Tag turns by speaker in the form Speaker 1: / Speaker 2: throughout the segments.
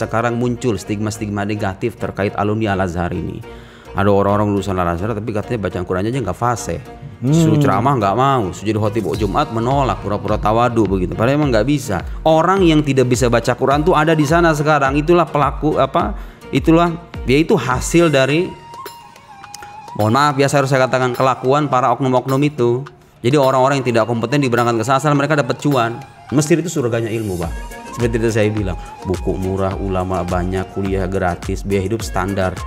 Speaker 1: sekarang muncul stigma-stigma negatif terkait alumni Al-Azhar ini. Ada orang-orang lulusan Al-Azhar tapi katanya bacaan Qurannya aja nggak fasih. Suruh ceramah nggak mau, suruh jadi khotib Jumat menolak, pura-pura tawadu begitu. Padahal emang nggak bisa. Orang yang tidak bisa baca Quran tuh ada di sana sekarang. Itulah pelaku dia itu hasil dari, mohon maaf ya saya harus katakan, kelakuan para oknum-oknum itu. Jadi orang-orang yang tidak kompeten diberangkat ke sana, mereka dapat cuan. Mesir itu surganya ilmu, Pak. Seperti itu saya bilang, buku murah, ulama banyak, kuliah gratis, biaya hidup standar.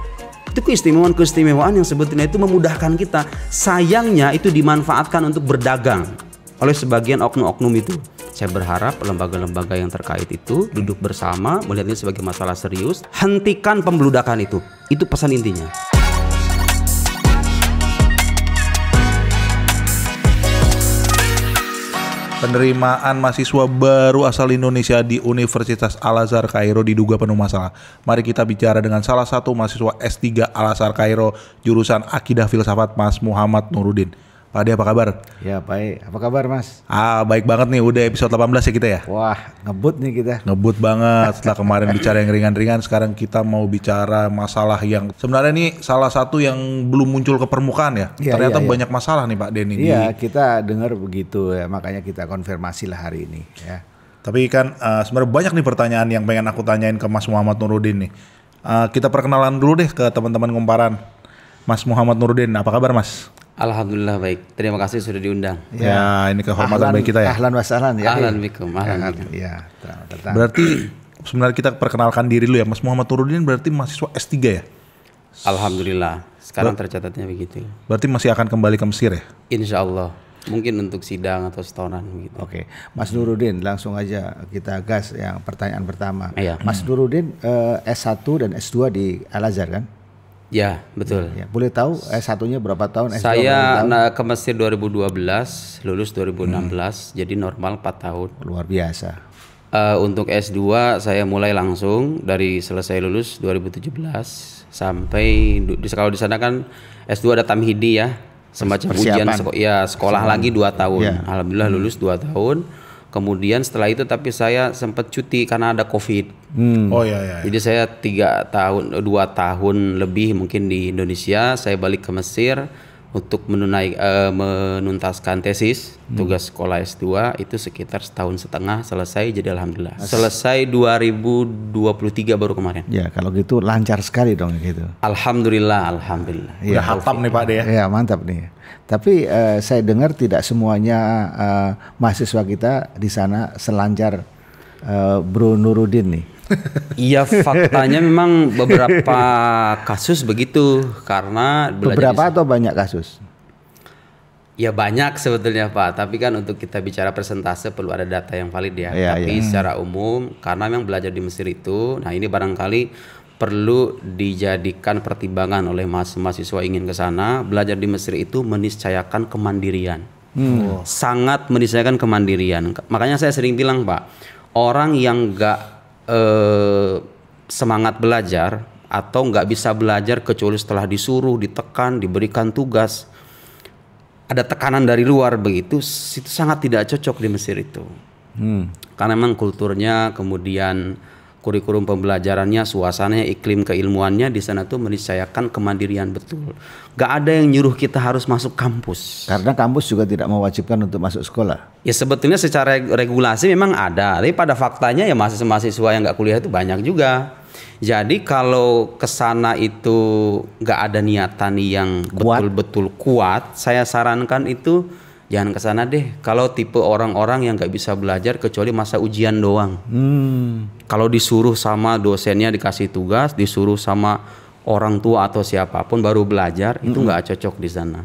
Speaker 1: Itu keistimewaan yang sebetulnya itu memudahkan kita. Sayangnya itu dimanfaatkan untuk berdagang oleh sebagian oknum-oknum itu. Saya berharap lembaga-lembaga yang terkait itu duduk bersama, melihat ini sebagai masalah serius. Hentikan pembeludakan itu. Itu pesan intinya.
Speaker 2: Penerimaan mahasiswa baru asal Indonesia di Universitas Al-Azhar Kairo diduga penuh masalah. Mari kita bicara dengan salah satu mahasiswa S3 Al-Azhar Kairo jurusan Akidah Filsafat, Mas Muhammad Nuruddin. Pak Ade, apa kabar?
Speaker 3: Ya baik, apa kabar Mas?
Speaker 2: Baik banget nih, udah episode 18 ya kita ya?
Speaker 3: Wah, ngebut nih kita.
Speaker 2: Ngebut banget, setelah kemarin bicara yang ringan-ringan, sekarang kita mau bicara masalah yang sebenarnya ini salah satu yang belum muncul ke permukaan ya. Ternyata banyak masalah nih Pak Denny.
Speaker 3: Iya, kita dengar begitu ya, makanya kita konfirmasi lah hari ini ya.
Speaker 2: Tapi kan sebenarnya banyak nih pertanyaan yang pengen aku tanyain ke Mas Muhammad Nuruddin nih. Kita perkenalan dulu deh ke teman-teman Kumparan. Mas Muhammad Nuruddin, apa kabar Mas?
Speaker 1: Alhamdulillah baik. Terima kasih sudah diundang.
Speaker 2: Ya, ini kehormatan bagi kita ya.
Speaker 3: Ahlan wa sahlan ya.
Speaker 1: Ahlan bikum.
Speaker 3: Ya,
Speaker 2: berarti sebenarnya kita perkenalkan diri dulu ya. Mas Muhammad Nuruddin berarti mahasiswa S3 ya?
Speaker 1: Alhamdulillah. Sekarang tercatatnya begitu.
Speaker 2: Berarti masih akan kembali ke Mesir ya?
Speaker 1: Insya Allah. Mungkin untuk sidang atau setoran begitu.
Speaker 3: Oke, Mas Nuruddin, langsung aja kita gas yang pertanyaan pertama.
Speaker 1: Iya.
Speaker 3: Mas Nuruddin S1 dan S2 di Al-Azhar kan?
Speaker 1: Ya, betul.
Speaker 3: Ya, boleh tahu S1-nya berapa tahun? S2
Speaker 1: saya ke Mesir 2012, lulus 2016, jadi normal 4 tahun.
Speaker 3: Luar biasa.
Speaker 1: Untuk S2 saya mulai langsung dari selesai lulus 2017 sampai kalau di sana kan S2 ada tamhidi ya, semacam ujian sekolah lagi 2 tahun. Ya. Alhamdulillah lulus 2 tahun. Kemudian setelah itu tapi saya sempat cuti karena ada COVID.
Speaker 2: Oh iya.
Speaker 1: Jadi saya 2 tahun lebih mungkin di Indonesia. Saya balik ke Mesir untuk menuntaskan tesis, tugas sekolah S2 itu sekitar 1,5 tahun selesai. Jadi alhamdulillah. Selesai 2023 baru kemarin.
Speaker 3: Ya kalau gitu lancar sekali dong gitu.
Speaker 1: Alhamdulillah.
Speaker 2: Udah hatam nih Pak De ya.
Speaker 3: Ya mantap nih. Tapi saya dengar tidak semuanya mahasiswa kita di sana selancar Bro Nuruddin nih.
Speaker 1: Iya, faktanya memang beberapa kasus begitu karena
Speaker 3: beberapa atau banyak kasus?
Speaker 1: Ya banyak sebetulnya Pak, tapi kan untuk kita bicara persentase perlu ada data yang valid ya. Tapi secara umum karena memang belajar di Mesir itu, nah ini barangkali perlu dijadikan pertimbangan oleh mahasiswa ingin ke sana. Belajar di Mesir itu meniscayakan kemandirian. Sangat meniscayakan kemandirian. Makanya saya sering bilang Pak, orang yang nggak semangat belajar atau nggak bisa belajar kecuali setelah disuruh, ditekan, diberikan tugas, ada tekanan dari luar begitu, itu sangat tidak cocok di Mesir itu. Karena memang kulturnya, kemudian kurikulum pembelajarannya, suasananya, iklim keilmuannya di sana tuh meniscayakan kemandirian betul. Gak ada yang nyuruh kita harus masuk kampus.
Speaker 3: Karena kampus juga tidak mewajibkan untuk masuk sekolah.
Speaker 1: Ya sebetulnya secara regulasi memang ada, tapi pada faktanya ya mahasiswa yang gak kuliah itu banyak juga. Jadi kalau kesana itu gak ada niatan yang betul-betul kuat, saya sarankan itu jangan kesana deh. Kalau tipe orang-orang yang gak bisa belajar kecuali masa ujian doang. Kalau disuruh sama dosennya dikasih tugas, disuruh sama orang tua atau siapapun baru belajar, itu nggak cocok di sana.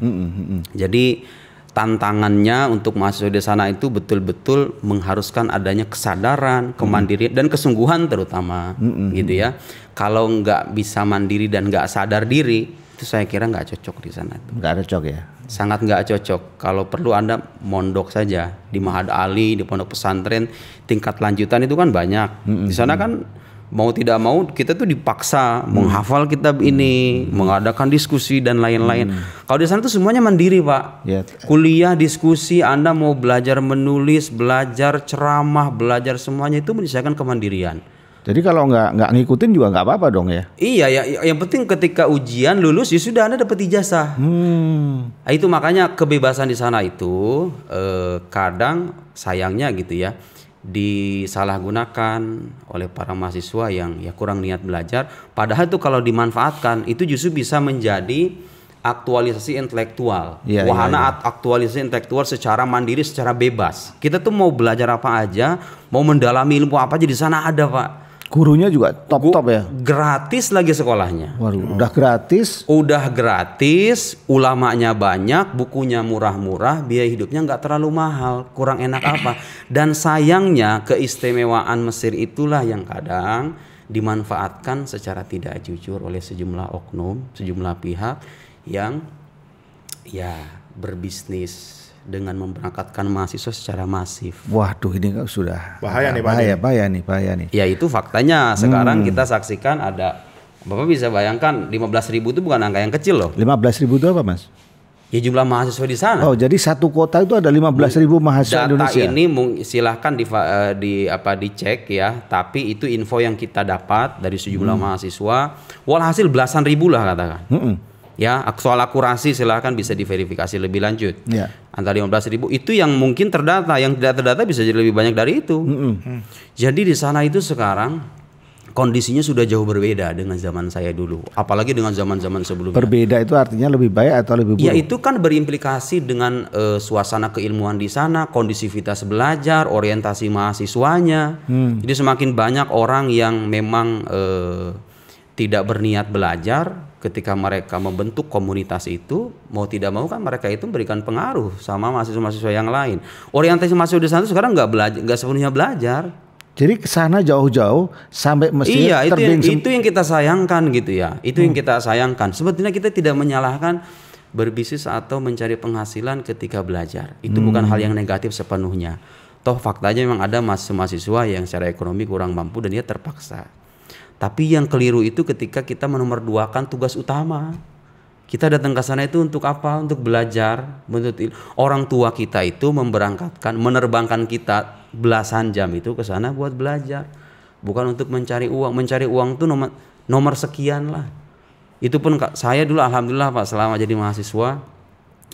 Speaker 1: Jadi tantangannya untuk mahasiswa di sana itu betul-betul mengharuskan adanya kesadaran, kemandirian dan kesungguhan terutama, gitu ya. Kalau nggak bisa mandiri dan nggak sadar diri, itu saya kira nggak cocok di sana.
Speaker 3: Nggak cocok ya?
Speaker 1: Sangat nggak cocok. Kalau perlu Anda mondok saja di Ma'had Ali, di pondok pesantren tingkat lanjutan itu kan banyak. Di sana kan mau tidak mau kita tuh dipaksa menghafal kitab ini, mengadakan diskusi dan lain-lain. Kalau di sana tuh semuanya mandiri Pak. Kuliah, diskusi, Anda mau belajar menulis, belajar ceramah, belajar semuanya itu meniscayakan kemandirian.
Speaker 3: Jadi kalau nggak ngikutin juga nggak apa-apa dong ya?
Speaker 1: Iya ya, yang penting ketika ujian lulus ya sudah Anda dapat ijazah. Nah, itu makanya kebebasan di sana itu kadang sayangnya gitu ya disalahgunakan oleh para mahasiswa yang ya kurang niat belajar. Padahal itu kalau dimanfaatkan itu justru bisa menjadi aktualisasi intelektual. Wahana aktualisasi intelektual secara mandiri, secara bebas. Kita tuh mau belajar apa aja, mau mendalami ilmu apa aja di sana ada, Pak.
Speaker 3: Gurunya juga top ya.
Speaker 1: Gratis lagi sekolahnya.
Speaker 3: Waduh, udah gratis.
Speaker 1: Udah gratis, ulamanya banyak, bukunya murah-murah, biaya hidupnya nggak terlalu mahal. Kurang enak apa? Dan sayangnya keistimewaan Mesir itulah yang kadang dimanfaatkan secara tidak jujur oleh sejumlah oknum, sejumlah pihak yang ya berbisnis dengan memberangkatkan mahasiswa secara masif.
Speaker 3: Waduh, ini kan sudah
Speaker 2: bahaya nih.
Speaker 1: Ya itu faktanya. Sekarang kita saksikan ada, Bapak bisa bayangkan 15.000 itu bukan angka yang kecil loh.
Speaker 3: 15.000 itu apa, Mas?
Speaker 1: Ya jumlah mahasiswa di sana.
Speaker 3: Oh, jadi satu kota itu ada 15.000 mahasiswa Indonesia.
Speaker 1: Data ini silahkan dicek ya. Tapi itu info yang kita dapat dari sejumlah mahasiswa. Walhasil belasan ribu lah katakan. Ya, soal akurasi silahkan bisa diverifikasi lebih lanjut. Antara 15.000 itu yang mungkin terdata, yang tidak terdata bisa jadi lebih banyak dari itu. Jadi di sana itu sekarang kondisinya sudah jauh berbeda dengan zaman saya dulu, apalagi dengan zaman-zaman sebelumnya.
Speaker 3: Berbeda itu artinya lebih baik atau lebih buruk?
Speaker 1: Ya itu kan berimplikasi dengan suasana keilmuan di sana, kondisivitas belajar, orientasi mahasiswanya. Jadi semakin banyak orang yang memang tidak berniat belajar. Ketika mereka membentuk komunitas itu, mau tidak mau kan mereka itu memberikan pengaruh sama mahasiswa-mahasiswa yang lain. Orientasi mahasiswa di sana sekarang nggak sepenuhnya belajar.
Speaker 3: Jadi ke sana jauh-jauh sampai Mesir.
Speaker 1: Iya, itu yang kita sayangkan gitu ya. Itu yang kita sayangkan. Sebetulnya kita tidak menyalahkan berbisnis atau mencari penghasilan ketika belajar. Itu bukan hal yang negatif sepenuhnya. Toh faktanya memang ada mahasiswa yang secara ekonomi kurang mampu dan dia terpaksa. Tapi yang keliru itu ketika kita menomorduakan tugas utama. Kita datang ke sana itu untuk apa? Untuk belajar. Orang tua kita itu menerbangkan kita belasan jam itu ke sana buat belajar. Bukan untuk mencari uang. Mencari uang itu nomor sekian lah. Itu pun saya dulu alhamdulillah Pak, selama jadi mahasiswa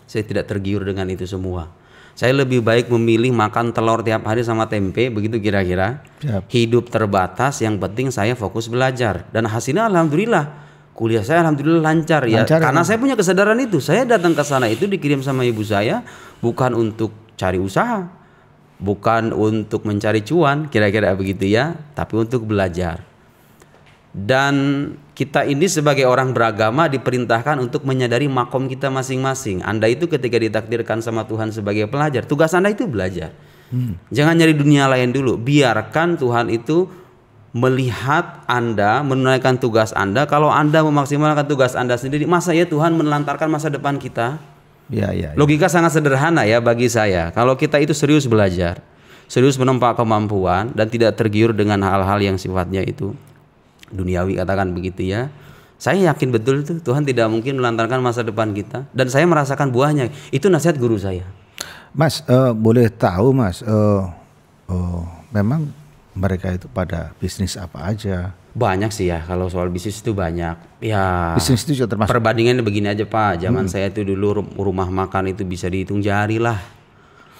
Speaker 1: saya tidak tergiur dengan itu semua. Saya lebih baik memilih makan telur tiap hari sama tempe, begitu kira-kira. Hidup terbatas, yang penting saya fokus belajar. Dan hasilnya alhamdulillah, kuliah saya alhamdulillah lancar ya. Karena saya punya kesadaran itu. Saya datang ke sana itu dikirim sama ibu saya bukan untuk cari usaha, bukan untuk mencari cuan, kira-kira begitu ya, tapi untuk belajar. Dan kita ini sebagai orang beragama diperintahkan untuk menyadari makom kita masing-masing. Anda itu ketika ditakdirkan sama Tuhan sebagai pelajar, tugas Anda itu belajar. Jangan nyari dunia lain dulu. Biarkan Tuhan itu melihat Anda menunaikan tugas Anda. Kalau Anda memaksimalkan tugas Anda sendiri, masa ya Tuhan menelantarkan masa depan kita? Ya. Logika sangat sederhana ya bagi saya. Kalau kita itu serius belajar, serius menempa kemampuan dan tidak tergiur dengan hal-hal yang sifatnya itu duniawi, katakan begitu ya. Saya yakin betul itu Tuhan tidak mungkin melantarkan masa depan kita, dan saya merasakan buahnya. Itu nasihat guru saya.
Speaker 3: Mas, boleh tahu Mas, memang mereka itu pada bisnis apa aja?
Speaker 1: Banyak sih ya, kalau soal bisnis itu banyak. Ya.
Speaker 3: Bisnis itu juga termasuk.
Speaker 1: Perbandingannya begini aja Pak. Zaman saya itu dulu rumah makan itu bisa dihitung jari lah.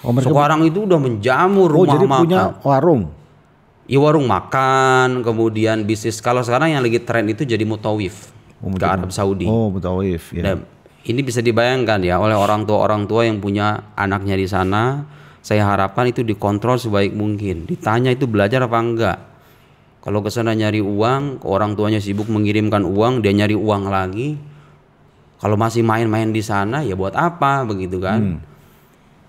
Speaker 1: Sekarang itu udah menjamur rumah
Speaker 3: jadi
Speaker 1: makan.
Speaker 3: Punya warung.
Speaker 1: Ya warung makan, kemudian bisnis. Kalau sekarang yang lagi tren itu jadi mutawif ke Arab Saudi.
Speaker 3: Oh, mutawif ya.
Speaker 1: Dan ini bisa dibayangkan ya oleh orang tua yang punya anaknya di sana. Saya harapkan itu dikontrol sebaik mungkin. Ditanya itu belajar apa enggak. Kalau ke sana nyari uang, orang tuanya sibuk mengirimkan uang, dia nyari uang lagi. Kalau masih main-main di sana ya buat apa begitu kan?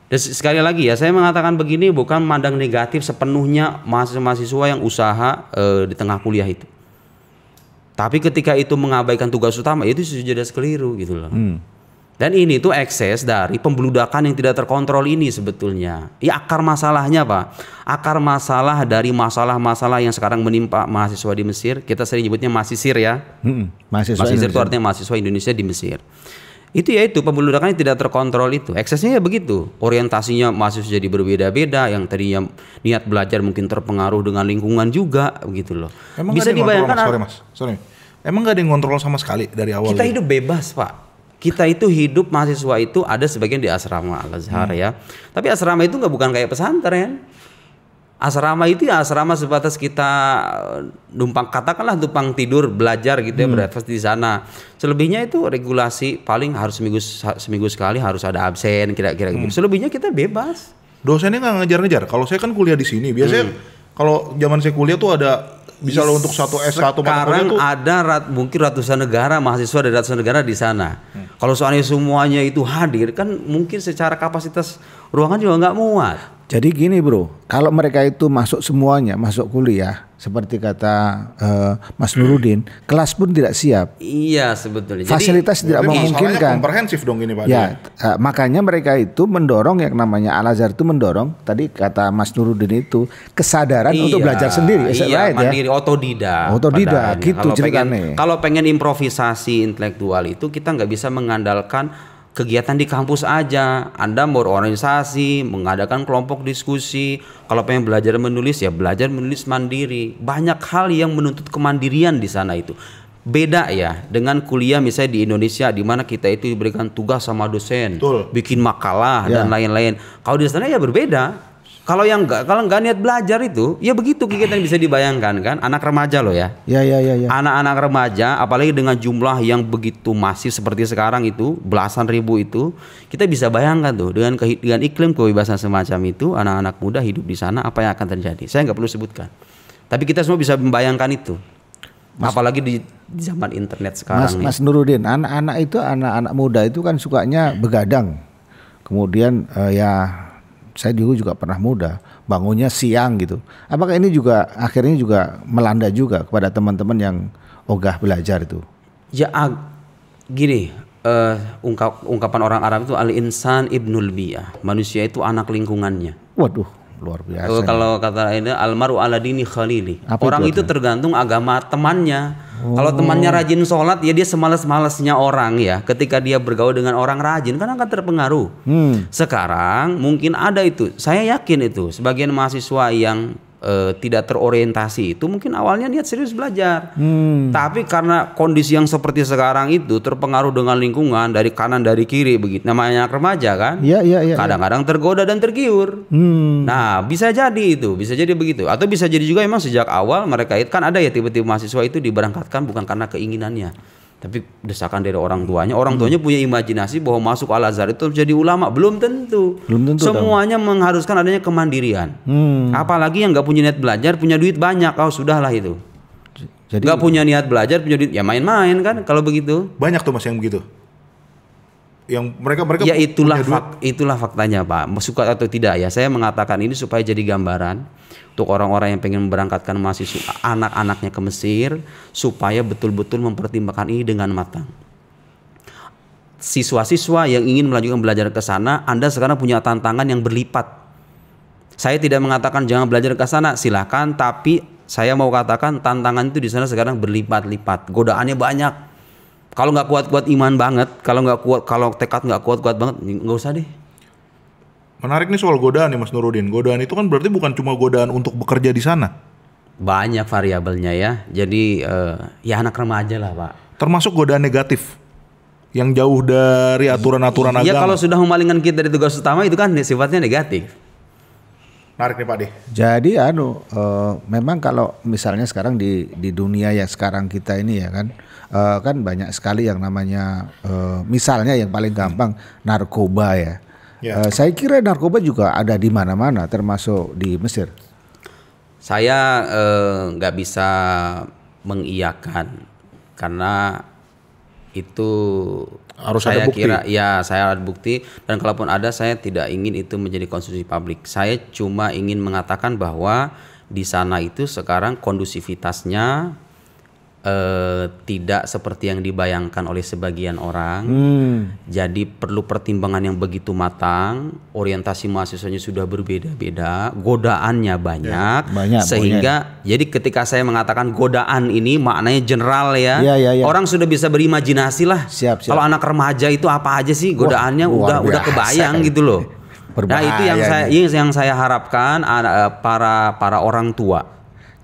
Speaker 1: Dan sekali lagi ya, saya mengatakan begini bukan memandang negatif sepenuhnya mahasiswa yang usaha di tengah kuliah itu. Tapi ketika itu mengabaikan tugas utama, itu sudah jelas keliru gitu loh. Dan ini tuh ekses dari pembeludakan yang tidak terkontrol ini sebetulnya. Ya akar masalahnya Pak. Akar masalah dari masalah-masalah yang sekarang menimpa mahasiswa di Mesir. Kita sering nyebutnya mahasisir ya. Mahasisir itu artinya mahasiswa Indonesia di Mesir. Itu ya itu pembeludakan yang tidak terkontrol itu. Eksesnya ya begitu. Orientasinya mahasiswa jadi berbeda-beda. Yang tadinya niat belajar mungkin terpengaruh dengan lingkungan juga begitu loh.
Speaker 2: Emang
Speaker 1: Bisa dibayangkan.
Speaker 2: Sorry. Emang gak ada yang ngontrol sama sekali dari awal?
Speaker 1: Kita hidup bebas, Pak. Kita itu hidup mahasiswa itu ada sebagian di asrama Al-Azhar ya. Tapi asrama itu bukan kayak pesantren. Asrama itu ya asrama sebatas kita numpang, katakanlah numpang tidur belajar gitu ya, beraktivitas di sana. Selebihnya itu regulasi paling harus seminggu sekali harus ada absen kira-kira gitu. Selebihnya kita bebas.
Speaker 2: Dosennya nggak ngejar-ngejar. Kalau saya kan kuliah di sini, biasanya kalau zaman saya kuliah tuh ada bisa lo untuk satu S1 mata kuliah tuh.
Speaker 1: Sekarang ada mungkin ratusan negara, mahasiswa dari ratusan negara di sana. Kalau soalnya semuanya itu hadir kan mungkin secara kapasitas ruangan juga nggak muat.
Speaker 3: Jadi gini bro, kalau mereka itu masuk semuanya, masuk kuliah, seperti kata Mas Nurudin, kelas pun tidak siap.
Speaker 1: Iya sebetulnya.
Speaker 3: Fasilitas tidak memungkinkan.
Speaker 2: Komprehensif dong ini Pak.
Speaker 3: Ya, makanya mereka itu mendorong yang namanya Al-Azhar itu mendorong, tadi kata Mas Nurudin itu, kesadaran untuk belajar sendiri.
Speaker 1: Iya, mandiri, otodidak.
Speaker 3: Otodidak, gitu ceritanya.
Speaker 1: Kalau pengen improvisasi intelektual itu kita nggak bisa mengandalkan kegiatan di kampus aja. Anda mau organisasi, mengadakan kelompok diskusi. Kalau pengen belajar menulis ya belajar menulis mandiri. Banyak hal yang menuntut kemandirian di sana itu. Beda ya dengan kuliah misalnya di Indonesia di mana kita itu diberikan tugas sama dosen, bikin makalah dan lain-lain. Kalau di sana ya berbeda. Kalau nggak niat belajar itu, ya begitu kegiatan bisa dibayangkan kan, anak remaja loh ya.
Speaker 3: Ya.
Speaker 1: Anak-anak remaja, apalagi dengan jumlah yang begitu masif seperti sekarang itu, belasan ribu itu, kita bisa bayangkan tuh dengan iklim kebebasan semacam itu, anak-anak muda hidup di sana apa yang akan terjadi. Saya nggak perlu sebutkan, tapi kita semua bisa membayangkan itu. Apalagi di zaman internet sekarang.
Speaker 3: Mas Nurudin, anak-anak itu anak-anak muda itu kan sukanya begadang, kemudian saya juga pernah muda, bangunnya siang gitu. Apakah ini juga akhirnya juga melanda juga kepada teman-teman yang ogah belajar itu? Ya
Speaker 1: gini, ungkapan orang Arab itu al-insan ibnul biyah, manusia itu anak lingkungannya.
Speaker 3: Waduh, luar biasa.
Speaker 1: Kalau kata ini almaru ala dini khalili. Orang itu tergantung agama temannya. Kalau temannya rajin sholat ya dia semalas-malasnya orang ya. Ketika dia bergaul dengan orang rajin kan akan terpengaruh. Sekarang mungkin ada itu. Saya yakin itu sebagian mahasiswa yang tidak terorientasi itu mungkin awalnya niat serius belajar. Tapi karena kondisi yang seperti sekarang itu terpengaruh dengan lingkungan dari kanan dari kiri begitu. Namanya anak remaja kan.
Speaker 3: Iya.
Speaker 1: Kadang-kadang tergoda dan tergiur. Nah bisa jadi itu, bisa jadi begitu. Atau bisa jadi juga emang sejak awal mereka itu kan ada ya tiba-tiba mahasiswa itu diberangkatkan bukan karena keinginannya, tapi desakan dari orang tuanya. Orang tuanya punya imajinasi bahwa masuk Al-Azhar itu jadi ulama. Belum tentu. Semuanya mengharuskan adanya kemandirian. Apalagi yang nggak punya niat belajar, punya duit banyak. Sudahlah itu. Jadi nggak punya niat belajar, punya duit ya main-main kan. Kalau begitu.
Speaker 2: Banyak tuh Mas yang begitu. Yang mereka
Speaker 1: ya itulah faktanya Pak. Suka atau tidak ya. Saya mengatakan ini supaya jadi gambaran untuk orang-orang yang pengen memberangkatkan mahasiswa anak-anaknya ke Mesir supaya betul-betul mempertimbangkan ini dengan matang. Siswa-siswa yang ingin melanjutkan belajar ke sana, Anda sekarang punya tantangan yang berlipat. Saya tidak mengatakan jangan belajar ke sana, silakan, tapi saya mau katakan tantangan itu di sana sekarang berlipat-lipat. Godaannya banyak. Kalau nggak kuat-kuat iman banget, kalau tekad nggak kuat-kuat banget, nggak usah deh.
Speaker 2: Menarik nih soal godaan nih Mas Nurudin. Godaan itu kan berarti bukan cuma godaan untuk bekerja di sana.
Speaker 1: Banyak variabelnya ya. Jadi ya anak remaja lah Pak.
Speaker 2: Termasuk godaan negatif yang jauh dari aturan-aturan agama.
Speaker 1: Ya kalau sudah memalingkan kita dari tugas utama itu kan sifatnya negatif.
Speaker 2: Menarik nih Pak De.
Speaker 3: Jadi memang kalau misalnya sekarang di dunia yang sekarang kita ini ya kan, kan banyak sekali yang namanya misalnya yang paling gampang narkoba ya. Saya kira narkoba juga ada di mana-mana termasuk di Mesir.
Speaker 1: Saya nggak bisa mengiyakan karena itu
Speaker 2: harus
Speaker 1: saya
Speaker 2: ada bukti.
Speaker 1: Saya ada bukti dan kalaupun ada saya tidak ingin itu menjadi konsumsi publik. Saya cuma ingin mengatakan bahwa di sana itu sekarang kondusivitasnya tidak seperti yang dibayangkan oleh sebagian orang. Jadi perlu pertimbangan yang begitu matang. Orientasi mahasiswanya sudah berbeda-beda, godaannya banyak, sehingga jadi ketika saya mengatakan godaan ini maknanya general ya. Orang sudah bisa berimajinasi lah. Kalau anak remaja itu apa aja sih godaannya. Wah, udah kebayang gitu loh. Nah itu yang saya harapkan para orang tua.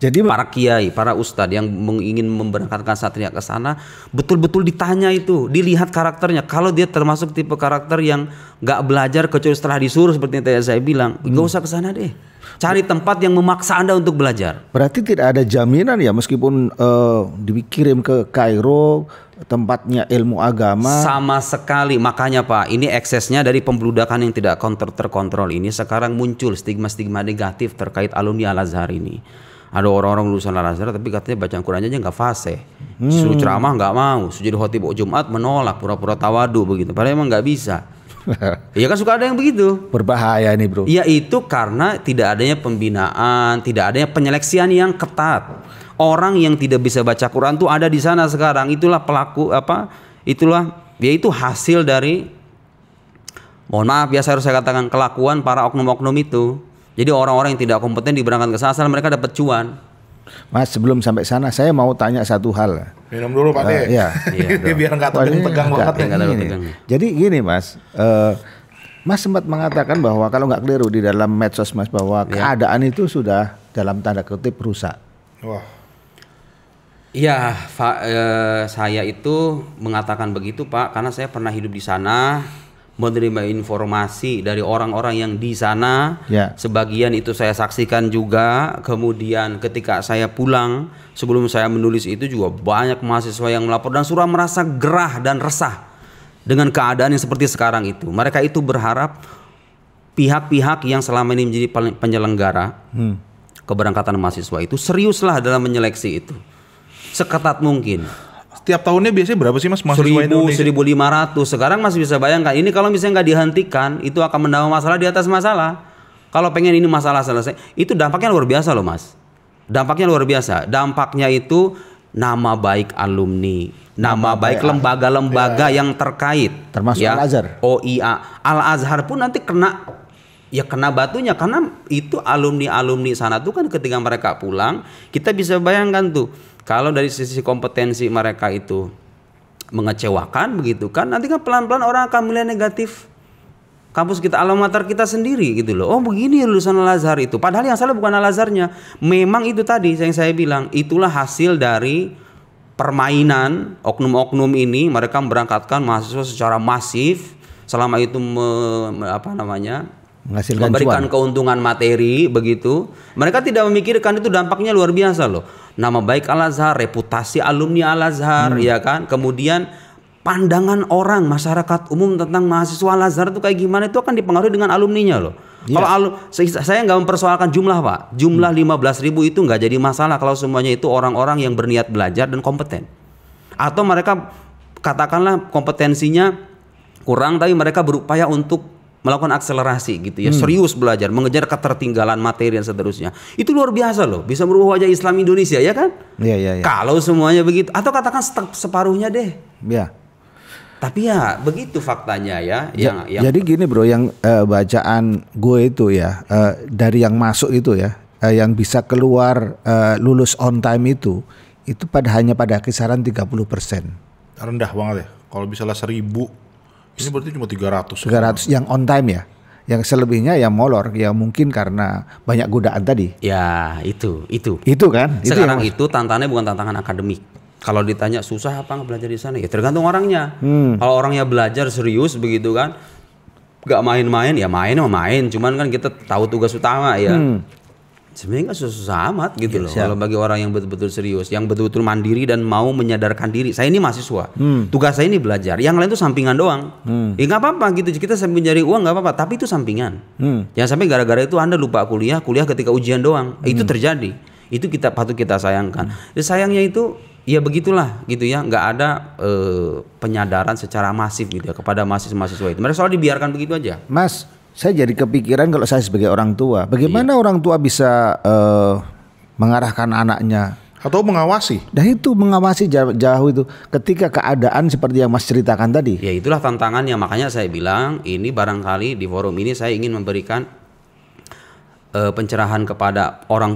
Speaker 1: Jadi para kiai, para ustadz yang ingin memberangkatkan satria ke sana betul-betul ditanya itu, dilihat karakternya. Kalau dia termasuk tipe karakter yang nggak belajar kecuali setelah disuruh seperti yang tadi saya bilang, nggak usah ke sana deh. Cari tempat yang memaksa Anda untuk belajar.
Speaker 3: Berarti tidak ada jaminan ya meskipun dikirim ke Kairo tempatnya ilmu agama.
Speaker 1: Sama sekali, makanya Pak, ini eksesnya dari pembludakan yang tidak terkontrol ini sekarang muncul stigma-stigma negatif terkait alumni Al-Azhar ini. Ada orang-orang lulusan Al-Azhar tapi katanya bacaan Qurannya aja nggak fasih. Suruh ceramah nggak mau, suruh jadi khotib Jumat menolak, pura-pura tawadu begitu. Padahal emang nggak bisa. Iya kan suka ada yang begitu.
Speaker 3: Berbahaya nih bro.
Speaker 1: Ya itu karena tidak adanya pembinaan, tidak adanya penyeleksian yang ketat. Orang yang tidak bisa baca Quran tuh ada di sana sekarang. Itulah pelaku yaitu hasil dari, mohon maaf ya saya harus katakan, kelakuan para oknum-oknum itu. Jadi orang-orang yang tidak kompeten diberangkatkan ke sana asal mereka dapat cuan.
Speaker 3: Mas, sebelum sampai sana saya mau tanya satu hal.
Speaker 2: Minum dulu Pak De.
Speaker 3: Iya.
Speaker 2: Biar nggak tegang banget.
Speaker 3: Jadi gini Mas, Mas sempat mengatakan bahwa kalau nggak keliru di dalam medsos Mas bahwa keadaan itu sudah dalam tanda kutip rusak.
Speaker 2: Wah.
Speaker 1: Iya, saya itu mengatakan begitu Pak karena saya pernah hidup di sana. Menerima informasi dari orang-orang yang di sana, sebagian itu saya saksikan juga. Kemudian ketika saya pulang, sebelum saya menulis itu juga banyak mahasiswa yang melapor dan sudah merasa gerah dan resah dengan keadaan yang seperti sekarang itu. Mereka itu berharap pihak-pihak yang selama ini menjadi penyelenggara keberangkatan mahasiswa itu seriuslah dalam menyeleksi itu seketat mungkin.
Speaker 2: Setiap tahunnya biasanya berapa sih Mas mahasiswa Indonesia?
Speaker 1: 1.500. Sekarang masih bisa bayangkan. Ini kalau misalnya nggak dihentikan, itu akan menambah masalah di atas masalah. Kalau pengen ini masalah selesai, itu dampaknya luar biasa loh Mas. Dampaknya luar biasa. Dampaknya itu nama baik alumni, nama baik lembaga-lembaga yang terkait.
Speaker 3: Termasuk Al-Azhar.
Speaker 1: OIA. Al-Azhar pun nanti kena batunya karena itu alumni sana tuh kan ketika mereka pulang, kita bisa bayangkan tuh. Kalau dari sisi kompetensi mereka itu mengecewakan begitu kan, nanti kan pelan-pelan orang akan mulai negatif kampus kita, alma mater kita sendiri gitu loh. Oh begini lulusan Al-Azhar itu. Padahal yang salah bukan Al-Azharnya. Memang itu tadi yang saya bilang, itulah hasil dari permainan oknum-oknum ini. Mereka memberangkatkan mahasiswa secara masif. Selama itu memberikan keuntungan materi begitu. Mereka tidak memikirkan itu dampaknya luar biasa loh. Nama baik Al-Azhar, reputasi alumni Al-Azhar, ya kan. Kemudian pandangan orang masyarakat umum tentang mahasiswa Al-Azhar itu kayak gimana itu akan dipengaruhi dengan alumninya loh. Kalau saya nggak mempersoalkan jumlah Pak, jumlah 15.000 itu nggak jadi masalah kalau semuanya itu orang-orang yang berniat belajar dan kompeten. Atau mereka katakanlah kompetensinya kurang tapi mereka berupaya untuk melakukan akselerasi gitu ya, serius belajar, mengejar ketertinggalan materi dan seterusnya. Itu luar biasa loh, bisa merubah wajah Islam Indonesia ya kan?
Speaker 3: Iya.
Speaker 1: Kalau semuanya begitu, atau katakan separuhnya deh.
Speaker 3: Iya.
Speaker 1: Tapi ya begitu faktanya ya.
Speaker 3: Jadi gini bro, yang bacaan gue itu ya, dari yang masuk itu ya, yang bisa keluar lulus on time itu hanya pada kisaran 30%.
Speaker 2: Rendah banget ya. Kalau misalnya 1.000 ini berarti cuma 300
Speaker 3: yang on time ya. Yang selebihnya ya molor, ya mungkin karena banyak godaan tadi.
Speaker 1: Ya itu
Speaker 3: kan.
Speaker 1: Sekarang itu tantangannya bukan tantangan akademik. Kalau ditanya susah apa belajar di sana, ya tergantung orangnya. Kalau orangnya belajar serius begitu kan, gak main-main, ya main. Cuman kan kita tahu tugas utama ya. Sebenarnya nggak susah amat gitu loh. Kalau bagi orang yang betul-betul serius, yang betul-betul mandiri dan mau menyadarkan diri. Saya ini mahasiswa, tugas saya ini belajar. Yang lain itu sampingan doang. Ya nggak apa-apa gitu. Kita sambil mencari uang nggak apa-apa. Tapi itu sampingan. Jangan sampai gara-gara itu Anda lupa kuliah ketika ujian doang. Itu terjadi. Itu patut kita sayangkan. Sayangnya itu ya begitulah gitu ya. Nggak ada penyadaran secara masif gitu ya kepada mahasiswa itu. Mereka selalu dibiarkan begitu aja.
Speaker 3: Mas, saya jadi kepikiran kalau saya sebagai orang tua, bagaimana orang tua bisa mengarahkan anaknya
Speaker 2: Atau mengawasi.
Speaker 3: Dan itu mengawasi jauh itu ketika keadaan seperti yang Mas ceritakan tadi.
Speaker 1: Ya itulah tantangannya, makanya saya bilang ini barangkali di forum ini saya ingin memberikan pencerahan kepada orang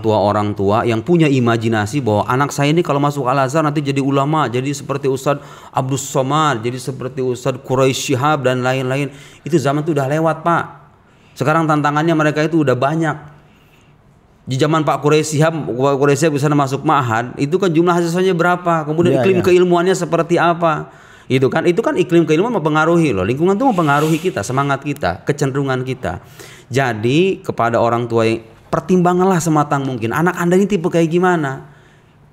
Speaker 1: tua yang punya imajinasi bahwa anak saya ini kalau masuk Al-Azhar nanti jadi ulama, jadi seperti Ustadz Abdus Somad, jadi seperti Ustadz Quraisy Shihab dan lain-lain. Itu zaman itu udah lewat, Pak. Sekarang tantangannya mereka itu udah banyak. Di zaman Pak Quraisy Shihab bisa masuk ma'had, itu kan jumlah siswanya berapa, kemudian iklim keilmuannya seperti apa. Itu kan iklim keilmuan mempengaruhi loh, lingkungan itu mempengaruhi kita, semangat kita, kecenderungan kita. Jadi kepada orang tua yang pertimbanganlah sematang mungkin, anak Anda ini tipe kayak gimana.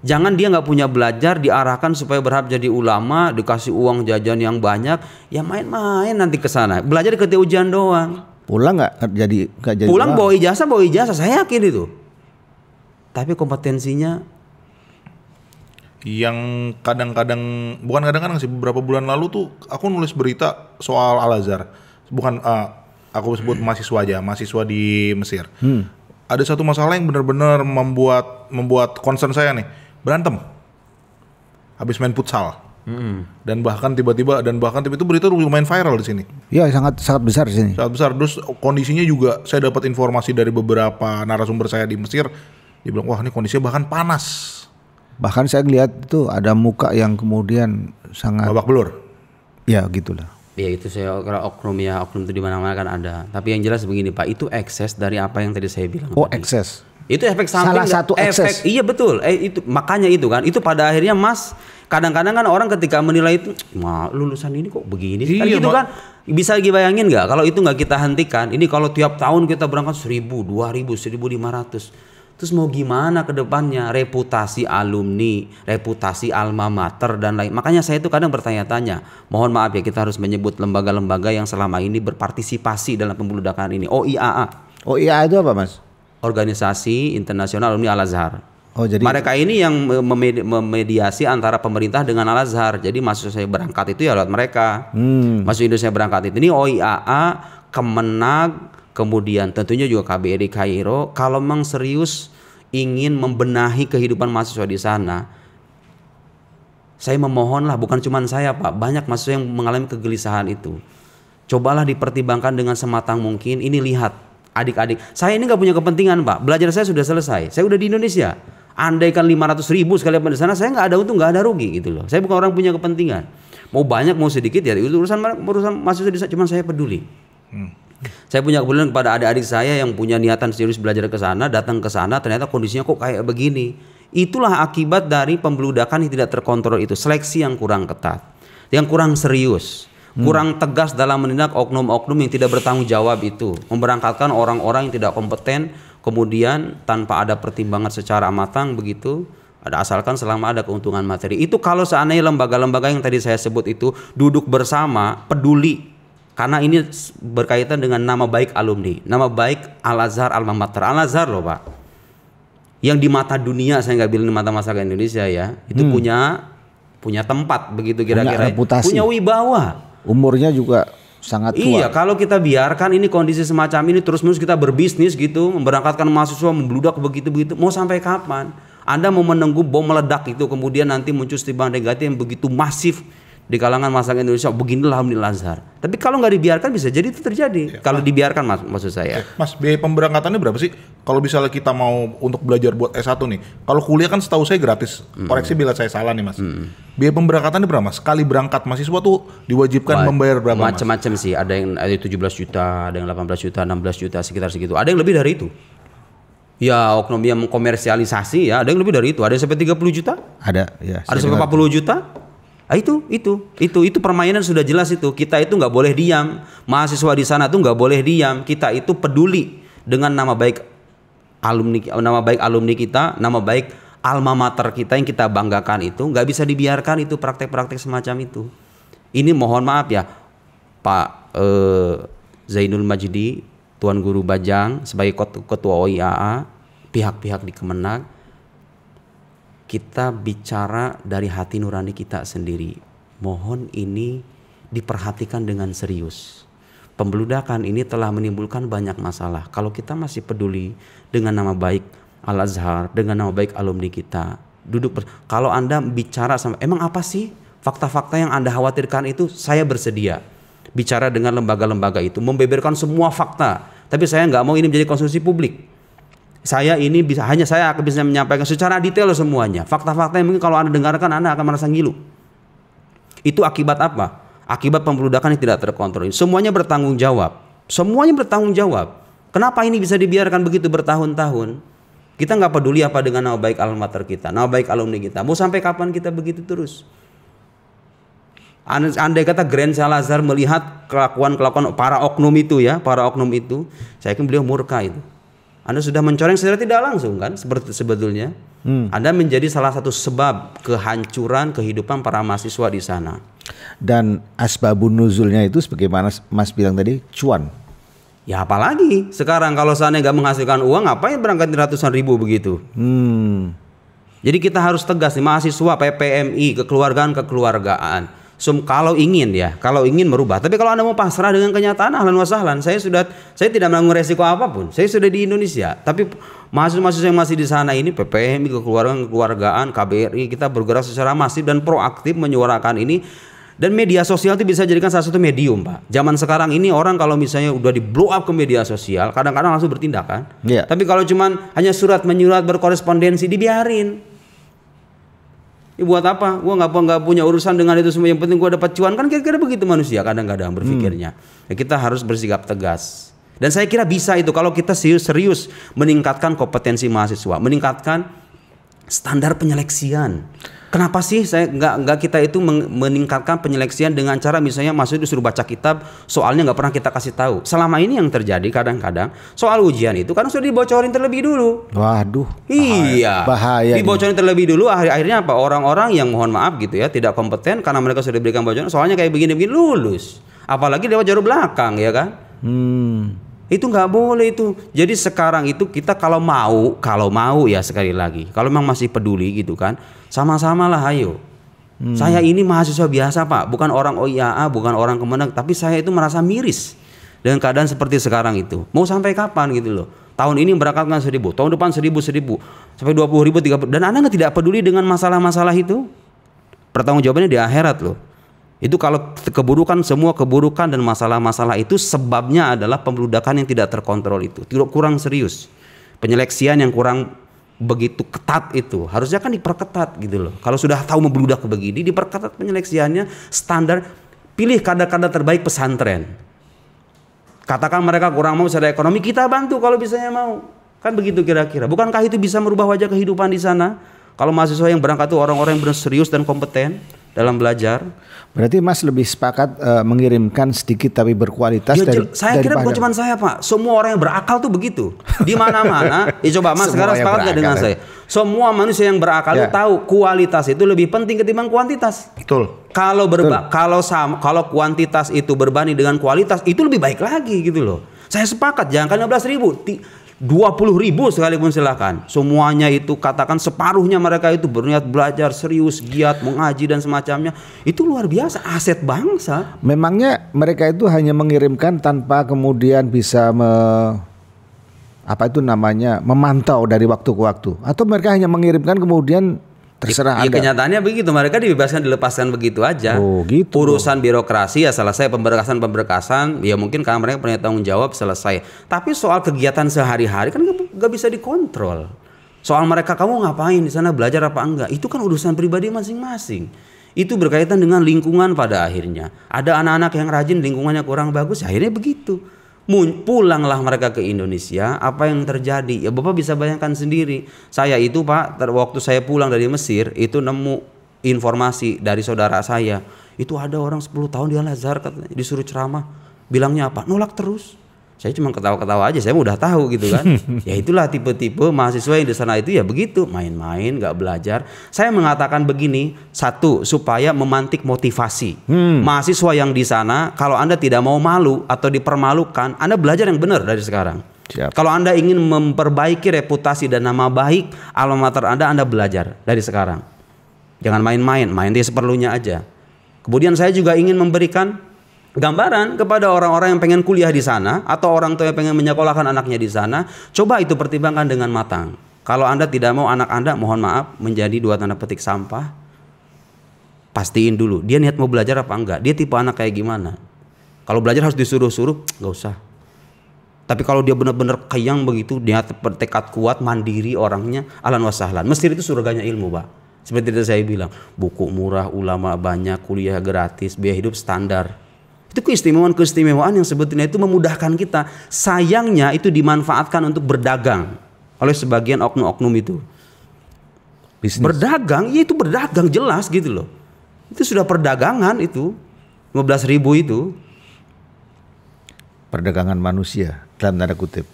Speaker 1: Jangan dia nggak punya belajar, diarahkan supaya berharap jadi ulama, dikasih uang jajan yang banyak, ya main-main nanti ke sana. Belajar ketika ujian doang.
Speaker 3: Pulang nggak jadi
Speaker 1: pulang bawa ijazah, saya yakin itu. Tapi kompetensinya
Speaker 2: yang kadang-kadang, bukan kadang-kadang sih, beberapa bulan lalu tuh aku nulis berita soal Al-Azhar. Bukan aku sebut mahasiswa di Mesir. Ada satu masalah yang benar-benar membuat concern saya nih, berantem. Habis main futsal. Dan bahkan tiba-tiba itu berita lumayan viral di sini.
Speaker 3: Iya, sangat besar di sini.
Speaker 2: Sangat besar. Terus kondisinya juga saya dapat informasi dari beberapa narasumber saya di Mesir. Dia bilang, wah ini kondisinya bahkan panas.
Speaker 3: Bahkan saya ngeliat itu ada muka yang kemudian sangat
Speaker 2: babak belur.
Speaker 3: Ya gitulah.
Speaker 1: Ya itu saya kalau oknum itu di mana-mana kan ada. Tapi yang jelas begini Pak, itu ekses dari apa yang tadi saya bilang.
Speaker 3: Oh
Speaker 1: tadi.
Speaker 3: ekses.
Speaker 1: Itu efek samping.
Speaker 3: Salah satu ekses.
Speaker 1: Iya betul. Itu makanya itu kan. Itu pada akhirnya Mas, kadang-kadang kan orang ketika menilai itu, lulusan ini kok begini.
Speaker 2: Iya,
Speaker 1: gitu kan. Bisa dibayangin nggak kalau itu nggak kita hentikan? Ini kalau tiap tahun kita berangkat 1.000, 2.000, 1.500. Terus mau gimana ke depannya, reputasi alumni, reputasi alma mater dan lain. Makanya saya itu kadang bertanya-tanya, mohon maaf ya kita harus menyebut lembaga-lembaga yang selama ini berpartisipasi dalam pembeludakan ini. OIAA.
Speaker 3: OIAA itu apa Mas?
Speaker 1: Organisasi Internasional Alumni Al-Azhar.
Speaker 3: Oh, jadi
Speaker 1: mereka ini yang memediasi antara pemerintah dengan Al-Azhar. Jadi maksud saya berangkat itu ya lewat mereka. Maksud Indonesia berangkat itu ini OIAA, Kemenag, kemudian tentunya juga KBRI Kairo. Kalau memang serius ingin membenahi kehidupan mahasiswa di sana, saya memohonlah, bukan cuma saya Pak, banyak mahasiswa yang mengalami kegelisahan itu. Cobalah dipertimbangkan dengan sematang mungkin. Ini lihat adik-adik, saya ini nggak punya kepentingan Pak, belajar saya sudah selesai, saya udah di Indonesia. Andaikan 500.000 sekali di sana, saya nggak ada untung, nggak ada rugi gitu loh. Saya bukan orang punya kepentingan. Mau banyak mau sedikit ya itu urusan mahasiswa di sana, cuma saya peduli. Saya punya kebetulan kepada adik-adik saya yang punya niatan serius belajar ke sana, datang ke sana ternyata kondisinya kok kayak begini. Itulah akibat dari pembeludakan yang tidak terkontrol itu, seleksi yang kurang ketat, yang kurang serius, kurang tegas dalam menindak oknum-oknum yang tidak bertanggung jawab itu, memberangkatkan orang-orang yang tidak kompeten, kemudian tanpa ada pertimbangan secara matang begitu, asalkan selama ada keuntungan materi. Itu kalau seandainya lembaga-lembaga yang tadi saya sebut itu duduk bersama, peduli. Karena ini berkaitan dengan nama baik alumni, nama baik Al-Azhar alma mater. Al-Azhar loh Pak, yang di mata dunia, saya nggak bilang di mata masyarakat Indonesia ya, itu punya tempat begitu kira-kira, punya wibawa. Umurnya juga sangat tua. Iya, kalau kita biarkan ini kondisi semacam ini terus-menerus kita berbisnis gitu, memberangkatkan mahasiswa membludak begitu-begitu, mau sampai kapan? Anda mau menunggu bom meledak itu kemudian nanti muncul stigma negatif yang begitu masif di kalangan masyarakat Indonesia, beginilah alumni Al-Azhar. Tapi kalau nggak dibiarkan bisa jadi itu terjadi. Kalau dibiarkan maksud saya.
Speaker 2: Mas, biaya pemberangkatannya berapa sih? Kalau misalnya kita mau untuk belajar buat S1 nih. Kalau kuliah kan setahu saya gratis. Koreksi bila saya salah nih Mas. Biaya pemberangkatannya berapa Mas? Sekali berangkat mahasiswa tuh diwajibkan membayar berapa Mas?
Speaker 1: Macam-macam sih. Ada yang 17 juta, ada yang 18 juta, 16 juta, sekitar segitu. Ada yang lebih dari itu. Ya oknum yang mengkomersialisasi ya, ada yang lebih dari itu. Ada yang sampai 30 juta?
Speaker 3: Ada, ya.
Speaker 1: Ada sampai 40 juta? Itu permainan sudah jelas itu. Kita itu nggak boleh diam. Mahasiswa di sana tuh nggak boleh diam. Kita itu peduli dengan nama baik alumni kita, nama baik alma mater kita yang kita banggakan itu. Nggak bisa dibiarkan itu praktek-praktek semacam itu. Ini mohon maaf ya, Pak Zainul Majdi, Tuan Guru Bajang sebagai ketua OIAA, pihak-pihak di Kemenag. Kita bicara dari hati nurani kita sendiri. Mohon ini diperhatikan dengan serius. Pembeludakan ini telah menimbulkan banyak masalah. Kalau kita masih peduli dengan nama baik Al-Azhar, dengan nama baik alumni kita, Kalau Anda bicara sama, emang apa sih fakta-fakta yang Anda khawatirkan itu, saya bersedia bicara dengan lembaga-lembaga itu, membeberkan semua fakta. Tapi saya nggak mau ini menjadi konsumsi publik. Saya ini saya akan bisa menyampaikan secara detail semuanya. Fakta-fakta yang mungkin kalau Anda dengarkan Anda akan merasa ngilu. Itu akibat apa? Akibat pembeludakan yang tidak terkontrol. Semuanya bertanggung jawab. Semuanya bertanggung jawab. Kenapa ini bisa dibiarkan begitu bertahun-tahun? Kita nggak peduli apa dengan nama baik alma mater kita, nama baik alumni kita. Mau sampai kapan kita begitu terus? Andai kata Grand Salazar melihat kelakuan para oknum itu ya, saya yakin beliau murka itu. Anda sudah mencoreng secara tidak langsung kan, seperti sebetulnya. Anda menjadi salah satu sebab kehancuran kehidupan para mahasiswa di sana.
Speaker 3: Dan asbabun nuzulnya itu sebagaimana Mas bilang tadi, cuan.
Speaker 1: Ya apalagi sekarang kalau seandainya nggak menghasilkan uang, ngapain berangkat ratusan ribu begitu? Jadi kita harus tegas nih, mahasiswa PPMI, kekeluargaan. Kalau ingin merubah. Tapi kalau Anda mau pasrah dengan kenyataan, ahlan wa sahlan. Saya tidak menanggung resiko apapun. Saya sudah di Indonesia. Tapi mahasiswa yang masih di sana ini, PPMI, kekeluargaan, KBRI, kita bergerak secara masif dan proaktif menyuarakan ini. Dan media sosial itu bisa jadikan salah satu medium, Pak. Zaman sekarang ini orang kalau misalnya udah di blow up ke media sosial, kadang-kadang langsung bertindak kan.
Speaker 3: Yeah.
Speaker 1: Tapi kalau cuman hanya surat menyurat berkorespondensi, dibiarin. Ya buat apa? Gua nggak punya urusan dengan itu semua. Yang penting gua dapat cuan, kan kira-kira begitu manusia kadang-kadang berpikirnya. Ya, kita harus bersikap tegas. Dan saya kira bisa itu kalau kita serius meningkatkan kompetensi mahasiswa, meningkatkan standar penyeleksian. Kenapa sih saya nggak kita itu meningkatkan penyeleksian dengan cara misalnya mahasiswa disuruh baca kitab, soalnya nggak pernah kita kasih tahu. Selama ini yang terjadi kadang-kadang soal ujian itu kan sudah dibocorin terlebih dulu.
Speaker 3: Waduh.
Speaker 1: Iya.
Speaker 3: Bahaya.
Speaker 1: Dibocorin terlebih dulu, akhirnya apa? Orang-orang yang mohon maaf gitu ya tidak kompeten karena mereka sudah diberikan bocoran, soalnya kayak begini-begini lulus. Apalagi lewat jalur belakang ya kan? Itu nggak boleh itu. Jadi sekarang itu kita kalau mau ya sekali lagi, kalau memang masih peduli gitu kan, sama-samalah ayo. Saya ini mahasiswa biasa Pak, bukan orang OIAA, bukan orang Kemenag, tapi saya itu merasa miris dengan keadaan seperti sekarang itu. Mau sampai kapan gitu loh? Tahun ini berangkatkan 1.000, tahun depan 1.000, sampai 20.000, 30. Dan Anda tidak peduli dengan masalah-masalah itu? Pertanggungjawabannya di akhirat loh. Itu kalau semua keburukan dan masalah-masalah itu sebabnya adalah pembeludakan yang tidak terkontrol itu, kurang serius, penyeleksian yang kurang begitu ketat itu, harusnya kan diperketat gitu loh. Kalau sudah tahu membludak begini, diperketat penyeleksiannya, standar, pilih kadar-kadar terbaik pesantren. Katakan mereka kurang mau secara ekonomi, kita bantu kalau bisanya mau, kan begitu kira-kira. Bukankah itu bisa merubah wajah kehidupan di sana? Kalau mahasiswa yang berangkat itu orang-orang yang benar serius dan kompeten dalam belajar.
Speaker 3: Berarti Mas lebih sepakat mengirimkan sedikit tapi berkualitas
Speaker 1: ya, saya kira bukan cuma saya Pak, semua orang yang berakal tuh begitu. Di mana-mana. Coba Mas sekarang sepakat nggak dengan saya? Semua manusia yang berakal itu tahu kualitas itu lebih penting ketimbang kuantitas.
Speaker 2: Betul.
Speaker 1: Kalau kuantitas itu berbanding dengan kualitas itu lebih baik lagi gitu loh. Saya sepakat, jangan 15.000. 20.000 sekalipun silakan. Semuanya itu katakan separuhnya mereka itu berniat belajar serius, giat, mengaji dan semacamnya. Itu luar biasa, aset bangsa.
Speaker 3: Memangnya mereka itu hanya mengirimkan tanpa kemudian bisa memantau dari waktu ke waktu, atau mereka hanya mengirimkan kemudian terserah Anda?
Speaker 1: Kenyataannya begitu, mereka dilepaskan begitu aja.
Speaker 3: Oh, gitu.
Speaker 1: Urusan birokrasi ya selesai, pemberkasan ya mungkin karena mereka punya tanggung jawab selesai. Tapi soal kegiatan sehari-hari kan nggak bisa dikontrol. Soal mereka kamu ngapain di sana, belajar apa enggak, itu kan urusan pribadi masing-masing. Itu berkaitan dengan lingkungan pada akhirnya. Ada anak-anak yang rajin, lingkungannya kurang bagus, akhirnya begitu. Pulanglah mereka ke Indonesia, apa yang terjadi? Ya Bapak bisa bayangkan sendiri. Saya itu Pak, waktu saya pulang dari Mesir itu nemu informasi dari saudara saya. Itu ada orang 10 tahun di Al-Azhar katanya, disuruh ceramah. Bilangnya apa? Nolak terus. Saya cuma ketawa-ketawa aja, saya udah tahu gitu kan. Ya itulah tipe-tipe mahasiswa yang di sana itu ya begitu, main-main, nggak belajar. Saya mengatakan begini, satu, supaya memantik motivasi. Mahasiswa yang di sana, kalau Anda tidak mau malu atau dipermalukan, Anda belajar yang benar dari sekarang.
Speaker 3: Siap.
Speaker 1: Kalau Anda ingin memperbaiki reputasi dan nama baik alma mater Anda belajar dari sekarang. Jangan main-main, main dia seperlunya aja. Kemudian saya juga ingin memberikan gambaran kepada orang-orang yang pengen kuliah di sana atau orang tua yang pengen menyekolahkan anaknya di sana, coba itu pertimbangkan dengan matang. Kalau Anda tidak mau anak Anda, mohon maaf, menjadi dua tanda petik sampah, pastiin dulu dia niat mau belajar apa enggak, dia tipe anak kayak gimana. Kalau belajar harus disuruh-suruh, nggak usah. Tapi kalau dia benar-benar kayang begitu, dia tekad kuat, mandiri orangnya, ahlan wa sahlan. Mesir itu surganya ilmu, Pak. Seperti itu saya bilang, buku murah, ulama banyak, kuliah gratis, biaya hidup standar. Itu keistimewaan-keistimewaan yang sebetulnya itu memudahkan kita. Sayangnya itu dimanfaatkan untuk berdagang oleh sebagian oknum-oknum itu. Bisnis. Berdagang, ya itu berdagang jelas gitu loh. Itu sudah perdagangan itu, 15.000 itu.
Speaker 3: Perdagangan manusia dalam tanda kutip.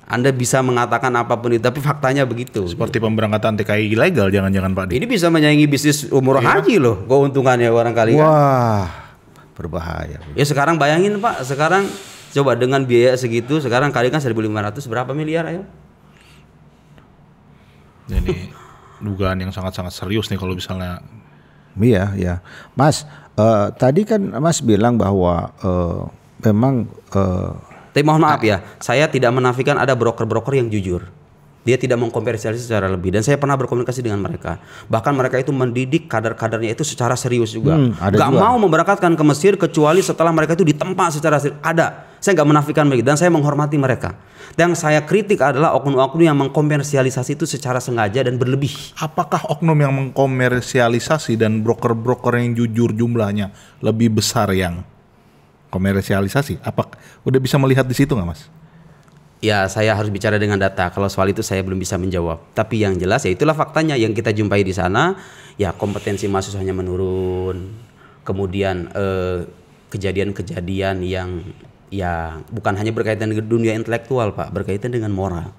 Speaker 1: Anda bisa mengatakan apapun itu, tapi faktanya begitu.
Speaker 2: Seperti pemberangkatan TKI ilegal, jangan-jangan Pak Di.
Speaker 1: Ini bisa menyaingi bisnis umroh haji loh, keuntungannya barangkali kan.
Speaker 3: Wah, berbahaya.
Speaker 1: Ya sekarang bayangin Pak, sekarang coba dengan biaya segitu, sekarang kali kan 1.500 berapa miliar ayo?
Speaker 2: Ini dugaan yang sangat-sangat serius nih kalau misalnya.
Speaker 3: Iya, ya. Mas, tadi kan Mas bilang bahwa memang
Speaker 1: tapi mohon maaf ya, saya tidak menafikan ada broker-broker yang jujur. Dia tidak mengkomersialisasi secara lebih, dan saya pernah berkomunikasi dengan mereka. Bahkan mereka itu mendidik kader-kadernya itu secara serius juga. Gak mau memberangkatkan ke Mesir kecuali setelah mereka itu ditempa secara serius. Ada, saya gak menafikan begitu dan saya menghormati mereka. Yang saya kritik adalah oknum-oknum yang mengkomersialisasi itu secara sengaja dan berlebih.
Speaker 2: Apakah oknum yang mengkomersialisasi dan broker-broker yang jujur jumlahnya lebih besar yang komersialisasi? Apa udah bisa melihat di situ nggak Mas?
Speaker 1: Ya saya harus bicara dengan data. Kalau soal itu saya belum bisa menjawab. Tapi yang jelas ya itulah faktanya yang kita jumpai di sana. Ya kompetensi mahasiswanya menurun. Kemudian kejadian-kejadian yang ya bukan hanya berkaitan dengan dunia intelektual Pak, berkaitan dengan moral.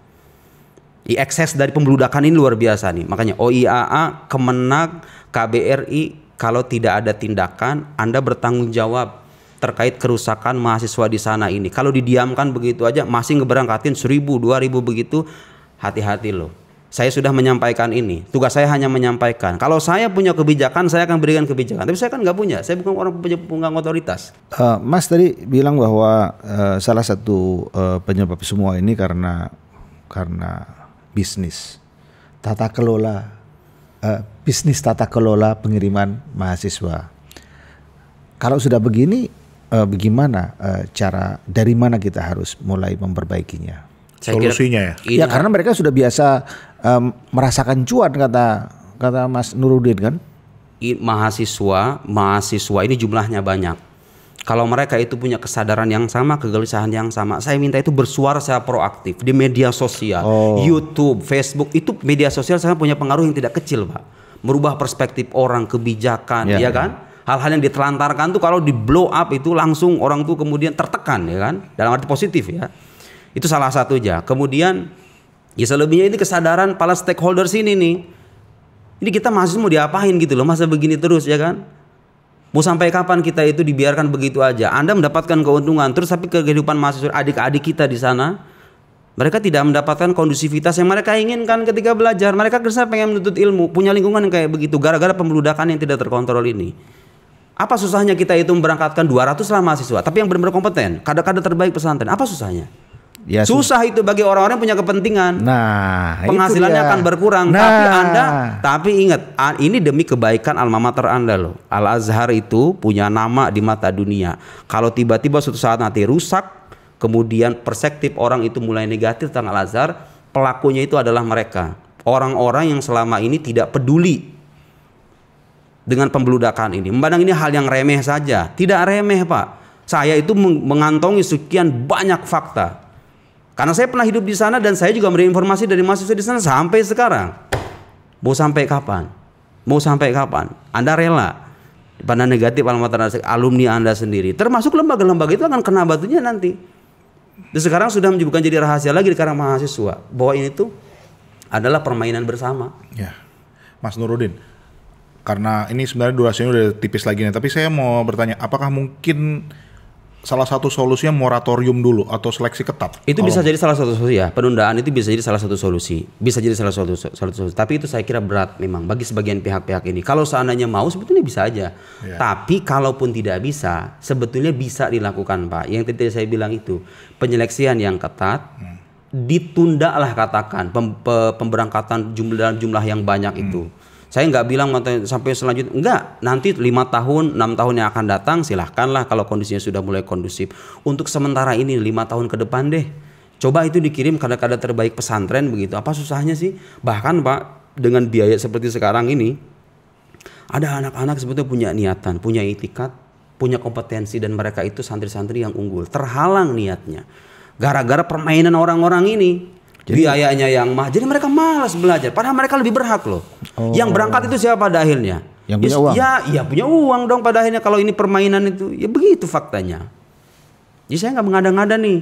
Speaker 1: Ekses dari pembeludakan ini luar biasa nih. Makanya OIAA, Kemenag, KBRI kalau tidak ada tindakan Anda bertanggung jawab terkait kerusakan mahasiswa di sana ini. Kalau didiamkan begitu aja masih ngeberangkatin 1.000, 2.000 begitu, hati-hati loh. Saya sudah menyampaikan ini. Tugas saya hanya menyampaikan. Kalau saya punya kebijakan, saya akan berikan kebijakan. Tapi saya kan nggak punya. Saya bukan orang pemegang otoritas.
Speaker 3: Mas tadi bilang bahwa salah satu penyebab semua ini karena bisnis tata kelola pengiriman mahasiswa. Kalau sudah begini, bagaimana dari mana kita harus mulai memperbaikinya?
Speaker 2: Solusinya
Speaker 3: Ya karena mereka sudah biasa merasakan cuan kata Mas Nuruddin kan.
Speaker 1: Mahasiswa ini jumlahnya banyak. Kalau mereka itu punya kesadaran yang sama, kegelisahan yang sama, saya minta itu bersuara secara proaktif di media sosial, YouTube, Facebook. Itu media sosial sangat punya pengaruh yang tidak kecil Pak. Merubah perspektif orang, kebijakan, ya kan? Hal-hal yang ditelantarkan tuh kalau di blow up itu langsung orang tuh kemudian tertekan ya kan, dalam arti positif ya. Itu salah satunya. Kemudian ya selebihnya ini kesadaran para stakeholders ini nih. Ini kita mahasiswa mau diapain gitu loh, masa begini terus ya kan? Mau sampai kapan kita itu dibiarkan begitu aja? Anda mendapatkan keuntungan terus tapi kehidupan mahasiswa adik-adik kita di sana mereka tidak mendapatkan kondusivitas yang mereka inginkan ketika belajar. Mereka kerja pengen menuntut ilmu, punya lingkungan yang kayak begitu gara-gara pembeludakan yang tidak terkontrol ini. Apa susahnya kita itu memberangkatkan 200 lah mahasiswa, tapi yang benar-benar kompeten, kader-kader terbaik pesantren. Apa susahnya?
Speaker 3: Ya,
Speaker 1: susah itu bagi orang-orang yang punya kepentingan.
Speaker 3: Nah,
Speaker 1: penghasilannya akan berkurang. Tapi ingat, ini demi kebaikan alma mater Anda loh. Al Azhar itu punya nama di mata dunia. Kalau tiba-tiba suatu saat nanti rusak, kemudian perspektif orang itu mulai negatif tentang Al Azhar, pelakunya itu adalah mereka. Orang-orang yang selama ini tidak peduli dengan pembeludakan ini, memandang ini hal yang remeh saja. Tidak remeh Pak. Saya itu mengantongi sekian banyak fakta. Karena saya pernah hidup di sana dan saya juga memberi informasi dari mahasiswa di sana sampai sekarang. Mau sampai kapan? Mau sampai kapan? Anda rela pandang negatif alumni Anda sendiri, termasuk lembaga-lembaga itu akan kena batunya nanti. Dan sekarang sudah bukan jadi rahasia lagi di kalangan mahasiswa bahwa ini tuh adalah permainan bersama.
Speaker 2: Ya, Mas Nuruddin. Karena ini sebenarnya durasinya udah tipis lagi nih, tapi saya mau bertanya, apakah mungkin salah satu solusinya moratorium dulu atau seleksi ketat?
Speaker 1: Itu bisa jadi salah satu solusi ya, penundaan itu bisa jadi salah satu solusi, bisa jadi salah satu solusi. Tapi itu saya kira berat memang bagi sebagian pihak-pihak ini. Kalau seandainya mau sebetulnya bisa aja, tapi kalaupun tidak bisa, sebetulnya bisa dilakukan Pak. Yang tadi saya bilang itu penyeleksian yang ketat, ditunda lah katakan pemberangkatan dalam jumlah yang banyak itu. Saya nggak bilang sampai selanjutnya, enggak. Nanti 5 tahun, 6 tahun yang akan datang silahkanlah kalau kondisinya sudah mulai kondusif. Untuk sementara ini 5 tahun ke depan deh. Coba itu dikirim kader-kader terbaik pesantren begitu. Apa susahnya sih? Bahkan Pak, dengan biaya seperti sekarang ini, ada anak-anak sebetulnya punya niatan, punya itikat, punya kompetensi, dan mereka itu santri-santri yang unggul. Terhalang niatnya gara-gara permainan orang-orang ini. Biayanya yang mahal, jadi mereka malas belajar. Padahal mereka lebih berhak loh. Yang berangkat itu siapa pada akhirnya?
Speaker 3: Yang punya uang.
Speaker 1: Ya punya uang dong pada akhirnya. Kalau ini permainan itu, ya begitu faktanya. Jadi saya nggak mengada-ngada nih.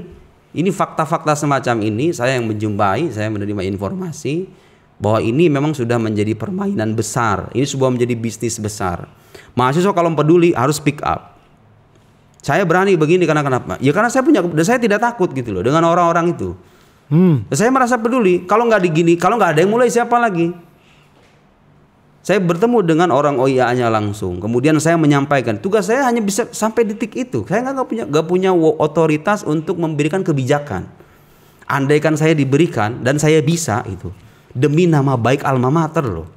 Speaker 1: Ini fakta-fakta semacam ini saya yang menjumpai, saya menerima informasi bahwa ini memang sudah menjadi permainan besar. Ini sebuah menjadi bisnis besar. Mahasiswa kalau peduli harus pick up. Saya berani begini karena kenapa? Ya karena saya tidak takut gitu loh dengan orang-orang itu. Saya merasa peduli. Kalau nggak ada yang mulai, siapa lagi? Saya bertemu dengan orang OIA-nya langsung. Kemudian saya menyampaikan. Tugas saya hanya bisa sampai detik itu. Saya nggak punya otoritas untuk memberikan kebijakan. Andaikan saya diberikan dan saya bisa itu demi nama baik alma mater loh.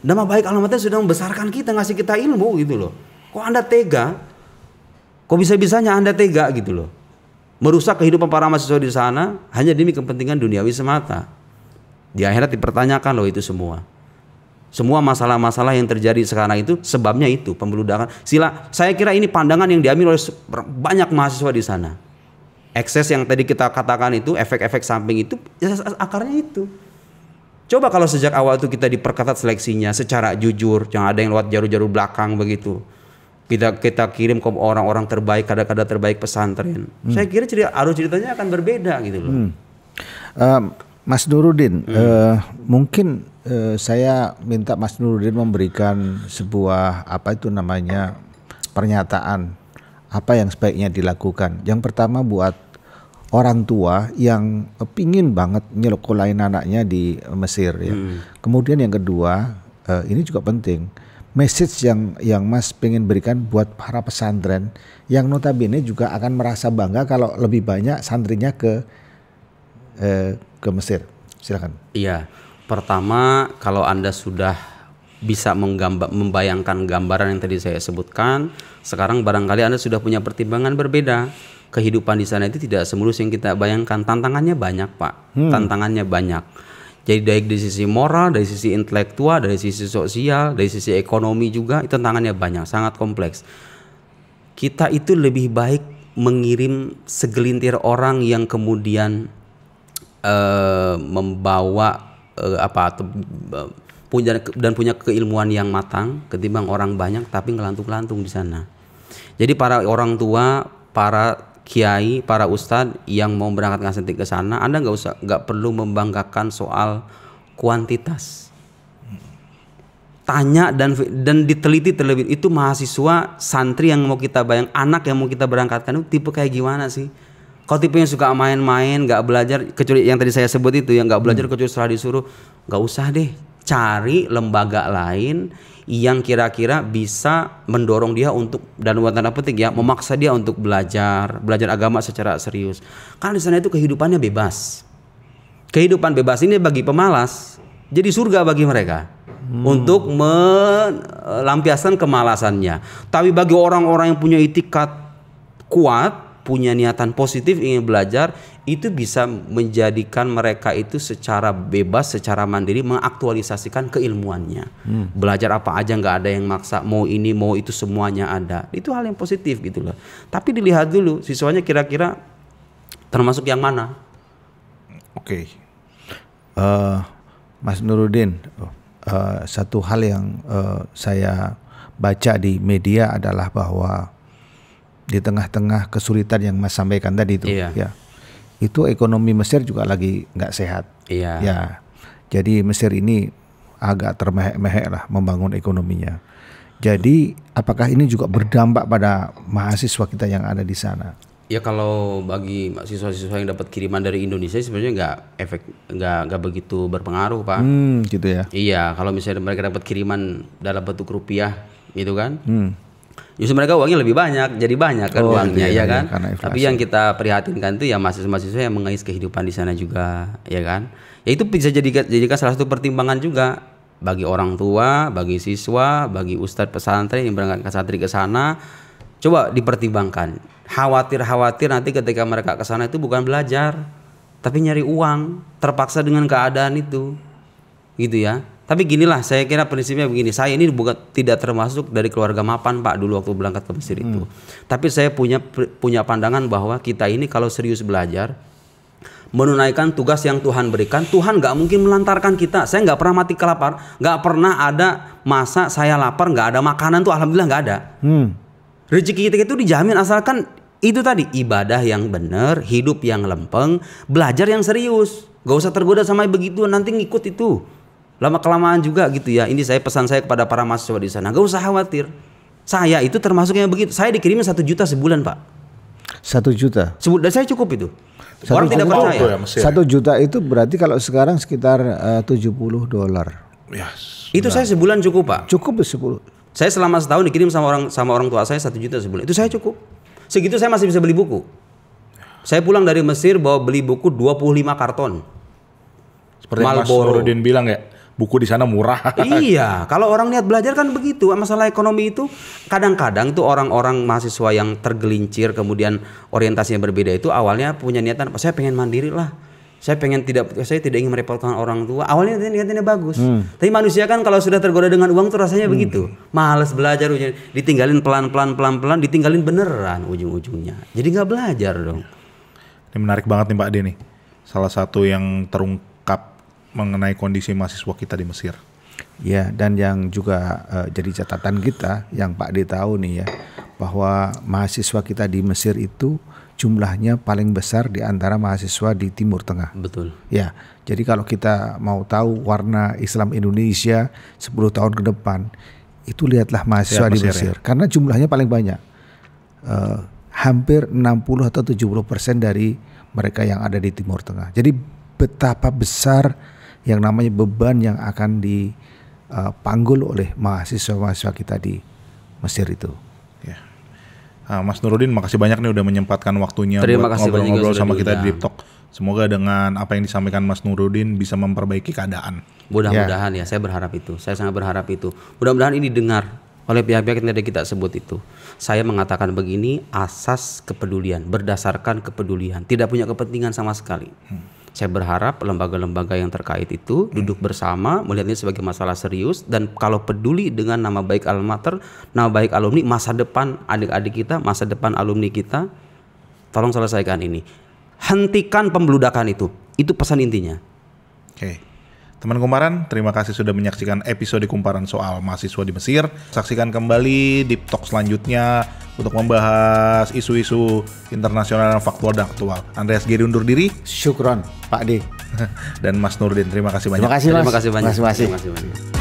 Speaker 1: Nama baik alma mater sudah membesarkan kita, ngasih kita ilmu gitu loh. Kok Anda tega? Kok bisa-bisanya Anda tega gitu loh? Merusak kehidupan para mahasiswa di sana hanya demi kepentingan duniawi semata. Di akhirat dipertanyakan loh itu semua. Semua masalah-masalah yang terjadi sekarang itu sebabnya itu pembeludakan. Saya kira ini pandangan yang diambil oleh banyak mahasiswa di sana. Ekses yang tadi kita katakan itu, efek-efek samping itu, ya akarnya itu. Coba kalau sejak awal itu kita diperketat seleksinya secara jujur, jangan ada yang lewat jalur-jalur belakang begitu. Kita kirim ke orang-orang terbaik, kader-kader terbaik pesantren. Saya kira ceritanya akan berbeda gitu loh.
Speaker 3: Mas Nuruddin, mungkin saya minta Mas Nuruddin memberikan sebuah pernyataan apa yang sebaiknya dilakukan. Yang pertama buat orang tua yang pingin banget nyelokolain anaknya di Mesir ya. Kemudian yang kedua, ini juga penting. Message yang Mas pengen berikan buat para pesantren yang notabene juga akan merasa bangga kalau lebih banyak santrinya ke Mesir. Silakan.
Speaker 1: Iya, pertama kalau Anda sudah bisa membayangkan gambaran yang tadi saya sebutkan, sekarang barangkali Anda sudah punya pertimbangan berbeda. Kehidupan di sana itu tidak semulus yang kita bayangkan. Tantangannya banyak, Pak. Tantangannya banyak. Jadi dari sisi moral, dari sisi intelektual, dari sisi sosial, dari sisi ekonomi juga, itu tantangannya banyak, sangat kompleks. Kita itu lebih baik mengirim segelintir orang yang kemudian membawa punya keilmuan yang matang ketimbang orang banyak tapi ngelantung-lantung di sana. Jadi para orang tua, para kiai, para ustadz yang mau berangkat ngasih ke sana, Anda nggak perlu membanggakan soal kuantitas. Tanya dan diteliti terlebih, itu mahasiswa santri yang mau kita anak yang mau kita berangkatkan itu tipe kayak gimana sih? Kalau tipe yang suka main-main, nggak belajar, kecuali yang tadi saya sebut itu, yang nggak belajar kecuali setelah disuruh, nggak usah deh. Cari lembaga lain yang kira-kira bisa mendorong dia untuk, dan tanda petik ya, memaksa dia untuk belajar agama secara serius. Karena di sana itu kehidupannya bebas. Kehidupan bebas ini bagi pemalas jadi surga bagi mereka untuk melampiaskan kemalasannya. Tapi bagi orang-orang yang punya itikat kuat, punya niatan positif ingin belajar, itu bisa menjadikan mereka itu secara bebas, secara mandiri mengaktualisasikan keilmuannya. Belajar apa aja, nggak ada yang maksa, mau ini mau itu semuanya ada. Itu hal yang positif gitu loh. Tapi dilihat dulu siswanya kira-kira termasuk yang mana.
Speaker 3: Oke. Mas Nuruddin, satu hal yang saya baca di media adalah bahwa di tengah-tengah kesulitan yang Mas sampaikan tadi itu,
Speaker 1: iya,
Speaker 3: ya, itu ekonomi Mesir juga lagi nggak sehat.
Speaker 1: Iya.
Speaker 3: Ya, jadi Mesir ini agak termehek-mehek lah membangun ekonominya. Jadi apakah ini juga berdampak pada mahasiswa kita yang ada di sana?
Speaker 1: Ya kalau bagi siswa-siswa yang dapat kiriman dari Indonesia sebenarnya nggak begitu berpengaruh, Pak.
Speaker 3: Gitu ya.
Speaker 1: Iya, kalau misalnya mereka dapat kiriman dalam bentuk rupiah gitu kan. Justru mereka uangnya lebih banyak, jadi banyak kan uangnya, ya kan.
Speaker 3: karena inflasi.
Speaker 1: Tapi yang kita prihatinkan itu ya mahasiswa-mahasiswa yang mengais kehidupan di sana juga, ya kan. Ya itu bisa jadikan salah satu pertimbangan juga bagi orang tua, bagi siswa, bagi ustadz pesantren yang berangkat ke santri ke sana. Coba dipertimbangkan. Khawatir nanti ketika mereka ke sana itu bukan belajar, tapi nyari uang, terpaksa dengan keadaan itu, gitu ya. Tapi ginilah, saya kira prinsipnya begini. Saya ini tidak termasuk dari keluarga mapan Pak dulu waktu berangkat ke Mesir itu. Tapi saya punya pandangan bahwa kita ini kalau serius belajar, menunaikan tugas yang Tuhan berikan, Tuhan nggak mungkin melantarkan kita. Saya nggak pernah mati kelapar, nggak pernah ada masa saya lapar nggak ada makanan tuh, alhamdulillah nggak ada. Rezeki kita itu dijamin asalkan itu tadi ibadah yang benar, hidup yang lempeng, belajar yang serius, nggak usah tergoda sama begitu nanti ngikut itu. Lama kelamaan juga gitu ya. Ini saya pesan saya kepada para mahasiswa di sana. Gak usah khawatir. Saya itu termasuk yang begitu. Saya dikirimin 1 juta sebulan Pak.
Speaker 3: 1 juta.
Speaker 1: Dan saya cukup itu. Orang tidak percaya.
Speaker 3: 1 juta itu berarti kalau sekarang sekitar $70.
Speaker 2: Yes.
Speaker 1: Itu saya sebulan cukup Pak.
Speaker 3: Cukup 10.
Speaker 1: Saya selama setahun dikirim sama orang tua saya 1 juta sebulan. Itu saya cukup. Segitu saya masih bisa beli buku. Saya pulang dari Mesir bawa beli buku 25 karton.
Speaker 2: Seperti yang Mas Nuruddin bilang ya, buku di sana murah.
Speaker 1: Iya, kalau orang niat belajar kan begitu. Masalah ekonomi itu kadang-kadang tuh orang-orang mahasiswa yang tergelincir kemudian orientasinya berbeda itu awalnya punya niatan, saya pengen mandiri lah. Saya tidak ingin merepotkan orang tua. Awalnya niatannya bagus. Tapi manusia kan kalau sudah tergoda dengan uang tuh rasanya begitu. Males belajar, ditinggalin pelan-pelan, ditinggalin beneran ujung-ujungnya. Jadi nggak belajar dong.
Speaker 2: Ini menarik banget nih Pak Denny. Salah satu yang terungkap mengenai kondisi mahasiswa kita di Mesir.
Speaker 3: Ya, dan yang juga jadi catatan kita yang Pak D tahu nih ya, bahwa mahasiswa kita di Mesir itu jumlahnya paling besar di antara mahasiswa di Timur Tengah.
Speaker 1: Betul.
Speaker 3: Ya, jadi kalau kita mau tahu warna Islam Indonesia 10 tahun ke depan, itu lihatlah mahasiswa di Mesir. Ya. Karena jumlahnya paling banyak. Hampir 60 atau 70% dari mereka yang ada di Timur Tengah. Jadi betapa besar yang namanya beban yang akan dipanggul oleh mahasiswa-mahasiswa kita di Mesir itu.
Speaker 2: Ya. Mas Nuruddin, makasih banyak nih udah menyempatkan waktunya buat ngobrol-ngobrol sama kita di Deep Talk. Semoga dengan apa yang disampaikan Mas Nuruddin bisa memperbaiki keadaan.
Speaker 1: Mudah-mudahan ya, saya berharap itu. Saya sangat berharap itu. Mudah-mudahan ini didengar oleh pihak-pihak yang tadi kita sebut itu. Saya mengatakan begini, asas kepedulian, berdasarkan kepedulian, tidak punya kepentingan sama sekali. Saya berharap lembaga-lembaga yang terkait itu duduk bersama, melihat ini sebagai masalah serius, dan kalau peduli dengan nama baik alma mater, nama baik alumni, masa depan adik-adik kita, masa depan alumni kita, tolong selesaikan ini. Hentikan pembeludakan itu pesan intinya.
Speaker 2: Oke. Teman Kumparan, terima kasih sudah menyaksikan episode Kumparan soal mahasiswa di Mesir. Saksikan kembali Deep Talk selanjutnya untuk membahas isu-isu internasional dan faktual dan aktual. Andreas Giri undur diri.
Speaker 3: Syukron Pak D.
Speaker 2: Dan Mas Nuruddin, terima kasih banyak.
Speaker 3: Terima kasih Mas.
Speaker 1: Terima kasih banyak.
Speaker 3: Terima kasih.
Speaker 1: Terima kasih banyak.